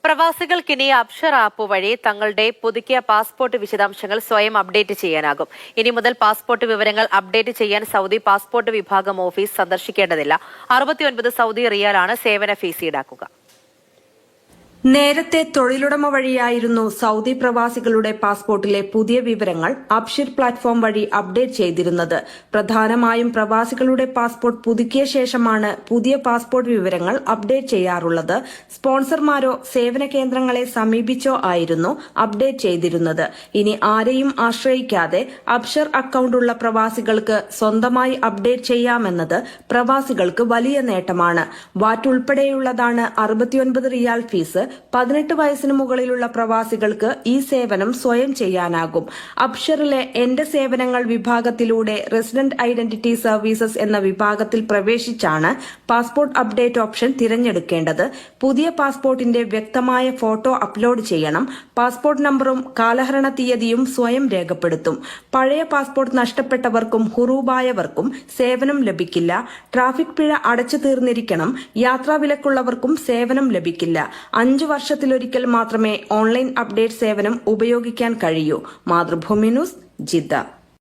പ്രവാസികൾക്കിനി Absher app വഴി തങ്ങളുടെ പുതുക്കിയ പാസ്പോർട്ട് വിശദാംശങ്ങൾ സ്വയം അപ്ഡേറ്റ് ചെയ്യാനാകും. ഇനി മുതൽ പാസ്പോർട്ട് വിവരങ്ങൾ അപ്ഡേറ്റ് ചെയ്യാൻ സൗദി പാസ്പോർട്ട് വിഭാഗം ഓഫീസ് സന്ദർശിക്കേണ്ടതില്ല. 69 സൗദി റിയാലാണ് സേവന ഫീസ് ഈടാക്കുക. നേരത്തെ തൊഴിലുടമ വഴിയായിരുന്നു സൗദി പ്രവാസികളുടെ പാസ്പോർട്ടിലെ പുതിയ വിവരങ്ങൾ അബ്ഷിർ പ്ലാറ്റ്ഫോം വഴി അപ്ഡേറ്റ് ചെയ്തിരുന്നത്. പ്രധാനമായും പ്രവാസികളുടെ പാസ്പോർട്ട് പുതുക്കിയ ശേഷമാണ് പുതിയ പാസ്പോർട്ട് വിവരങ്ങൾ അപ്ഡേറ്റ് ചെയ്യാറുള്ളത്. സ്പോൺസർമാരോ സേവന കേന്ദ്രങ്ങളെ സമീപിച്ചോ ആയിരുന്നു അപ്ഡേറ്റ് ചെയ്തിരുന്നത്. ഇനി ആരെയും ആശ്രയിക്കാതെ അബ്ഷർ അക്കൌണ്ടുള്ള പ്രവാസികൾക്ക് സ്വന്തമായി അപ്ഡേറ്റ് ചെയ്യാമെന്നത് പ്രവാസികൾക്ക് വലിയ നേട്ടമാണ്. വാറ്റ് ഉൾപ്പെടെയുള്ളതാണ് 69 റിയാൽ ഫീസ്. 18 വയസ്സിന് മുകളിലുള്ള പ്രവാസികൾക്ക് ഈ സേവനം സ്വയം ചെയ്യാനാകും. അബ്ഷറിലെ എന്റെ സേവനങ്ങൾ വിഭാഗത്തിലൂടെ റെസിഡന്റ് ഐഡന്റിറ്റി സർവീസസ് എന്ന വിഭാഗത്തിൽ പ്രവേശിച്ചാണ് പാസ്പോർട്ട് അപ്ഡേറ്റ് ഓപ്ഷൻ തിരഞ്ഞെടുക്കേണ്ടത്. പുതിയ പാസ്പോർട്ടിന്റെ വ്യക്തമായ ഫോട്ടോ അപ്ലോഡ് ചെയ്യണം. പാസ്പോർട്ട് നമ്പറും കാലഹരണ തീയതിയും സ്വയം രേഖപ്പെടുത്തും. പഴയ പാസ്പോർട്ട് നഷ്ടപ്പെട്ടവർക്കും ഹുറൂബായവർക്കും സേവനം ലഭിക്കില്ല. ട്രാഫിക് പിഴ അടച്ചു തീർന്നിരിക്കണം. യാത്രാവിലക്കുള്ളവർക്കും സേവനം ലഭിക്കില്ല. 5 വർഷത്തിലൊരിക്കൽ മാത്രമേ ഓൺലൈൻ അപ്ഡേറ്റ് സേവനം ഉപയോഗിക്കാൻ കഴിയൂ. Mathrubhumi news, Jeddah.